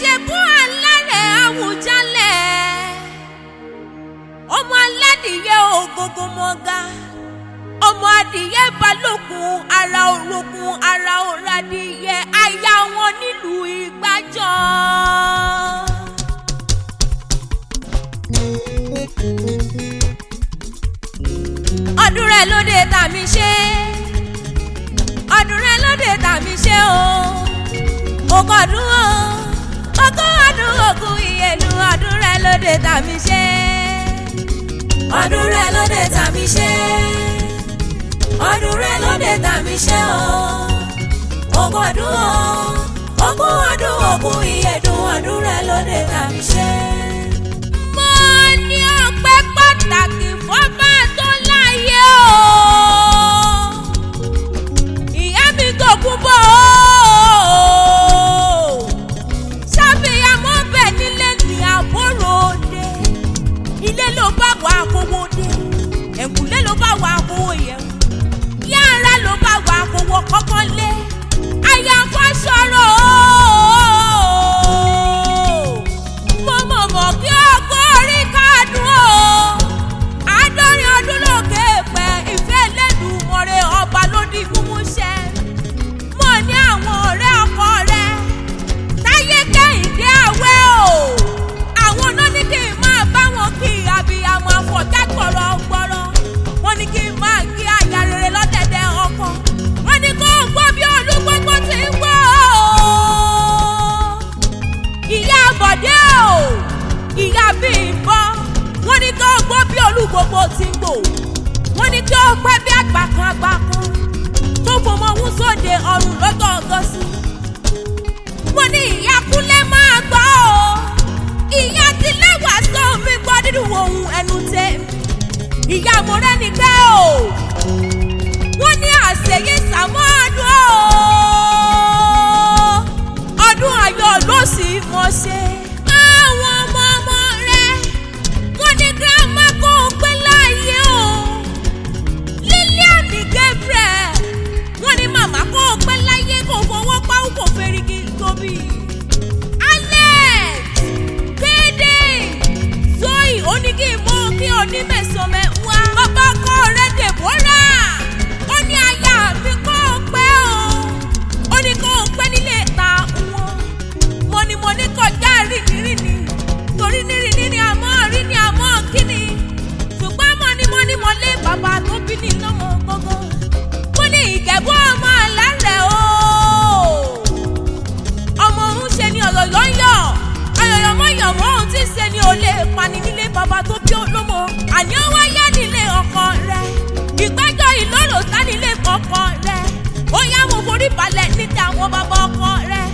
Ìjẹ̀bú alárẹ̀ Àwùjalẹ̀ ọmọ aládìyẹ ògógó mọ́gá ọmọ adìyẹ balógun ara orogún ara òradìyẹ aya wọn nílùú Ìgbàjọ. ọdún rẹ̀ lóde tàmí ṣe ọdún rẹ̀ lóde tàmí ṣe o ogún ọdún o ogún ọdún ogún ìyèlú ọdún rẹ̀ lóde tàmí ṣe ọdún rẹ̀ lóde tàmí ṣe ọdún rẹ̀ lóde tàmí ṣe o ogún ọdún o ogún ọdún ogún ìyèlú ọdún rẹ̀ lóde tàmí ṣe. mo ní ọpẹ́ pàtàkì fọ́bà tó láyé o ìyá mi gògùn bò ó ṣàfihàmọ́ bẹ̀ nílé ní àbúrò òde ilé ló bá wà kówó dé ẹ̀kúlé ló bá wà kówó yẹ̀wò yàrá ló bá wà kówó kọ́kọ́ lé àyàfọ́ sọ̀rọ̀ mo mọ̀ kí ọkọ̀ orí káàdùn o àádọ́rin ọdún lókè pẹ̀ ìfẹ́ lẹ́nu mọ̀rẹ́ ọba ló di múmúṣẹ mọ̀ ní àwọn ọ̀rẹ́ ọkọ rẹ táyé kẹ́hìndé àwẹ̀ o àwọn náà ní kí n máa bá wọn kí abiyamọ àfọ̀já gbọ̀rọ̀gbọ̀rọ̀ wọ́n ní kí n máa kí aya rere lọ́dẹ̀dẹ̀ ọkọ wọ́n ní kó gbọ́ bí olúgbogbo ti ń gbọ́ ìyá àbọ̀dé o ìyá Bímbọ́ wọ́n ní kó gbọ́ bí olúgbogbo ti ń gbò wọ́n ní kí ó pẹ́ bí àgbàkan tó fọmọ wún sóde ọrùn lọ́gọ́gọ́ sí wọ́n ní ìyá Kúnlé máa gbọ́ o ìyá ti lẹ́wà sọ mi gbọ́ nínú ohun ẹnu tèmi ìyá Mọ́rẹ́nikẹ́ o wọ́n ní àṣeyí sàmọ́ ọdún ayọ̀ ló sì mọ̀ ṣe. àwọn ọmọ rẹ wọ́n ní girama kó o pé láàyè o Lilian Gabriel wọ́n ní màmá kó o pé láyé kó o fọwọ́ páwó kò fẹ́rìgì tóbi. Alex Kéde Zoe oníkì mọ́ kí onímẹ̀sọ̀mẹ̀ wá. bàbá kọ́ rẹ̀ Deborah ó ní aya mi kó o pẹ́ o ó ní kó o pẹ́ nílé ta wọn mo ní kọjá rìnrìnrìn torí nírìnrìn ni àmọ́ rí ni àmọ́ kíni ṣùgbọ́n mo ní mo lé bàbá tó bí ní lọ́mọ gbọ́ngàn mo ní Ìjẹ̀bú ọmọ alárẹ̀ o ọmọ òun ṣe ni ọ̀yọ̀yọ̀ ń yọ̀ ọ̀yọ̀yọ̀ mọ́ ìyọ̀mọ́ òun ti ṣe ni ò lè pani nílé bàbá tó bí olómọ àní ó wáyá nílé ọkọ rẹ̀ Ìgbàjọ Ìlóró tá nílé ọkọ rẹ̀ ó yá mo forí balẹ̀ níta àwọn bàbá ọkọ rẹ̀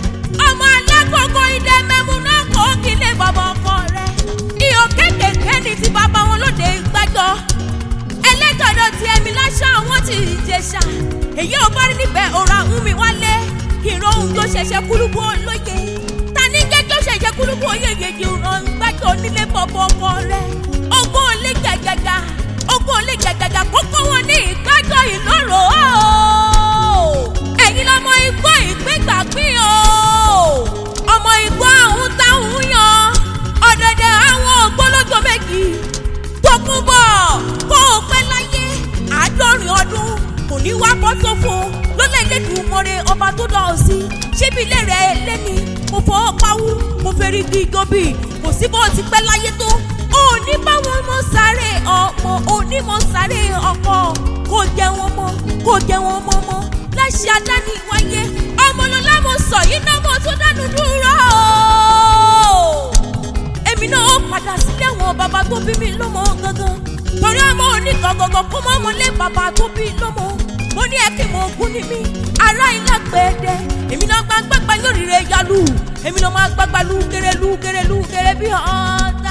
ọmọ alágbogbo ìdẹ mẹ́mú náà kò kílé bàbá ọkọ rẹ̀ ihò kékèké ní ti bàbá wọn lóde Ìgbàjọ ẹlẹ́jọ̀dọ̀ ti ẹ̀mí láṣà wọn ti Ìjẹ̀ṣà èyí ò bá rí níbẹ̀ òrà ń mi wálé kí n rohun tó ṣẹ̀ṣẹ̀ kúlúbù olóye ta ní jẹ́jọ́ ṣẹ̀ṣẹ̀ kúlúbù oyè yèyí òràn Ìgbàjọ nílé bàbá ọkọ rẹ̀ ogún olè jàjàjà kókó wọn ní Ìgbàjọ Ìlóró ẹ̀yin lọ́mọ igbó ìgbégbàgbín o ọmọ igbó àwọn táwọn yan ọ̀dẹ̀dẹ̀ àwọn ògbólójó méjì tókun bọ̀ kó o pẹ́ láyé àádọ́rin ọdún kò ní wá bọ́ sófo lọ́lá Elédùmarè ọba tó dán ọ sí ṣébi ilé rẹ̀ lẹ́ni mo fọwọ́ pawú mo fẹ́rí kí gòbí kò sí bó ti pẹ́ láyé tó òní báwọn mọ sáré ọmọ òní mọ sáré ọkọ kò jẹ wọn mọ láṣẹ adáni wáyé ọmọlọlá mo sọ yìí náà mo tún dánú dúró èmi náà ó padà sílé wọn bàbá tó bí mi lọ́mọ gangan torí ọmọ onígangangan kó mọ́ ọmọ lé bàbá tó bí lọ́mọ mo ní ẹ̀kí mo gún ní mi ará ilá gbẹ̀dẹ̀ èmi náà gbàgbàgbà yóò rí rẹ̀ yálù èmi náà máa gbàgbà lúgẹ̀rẹ̀ bí ọ̀tá.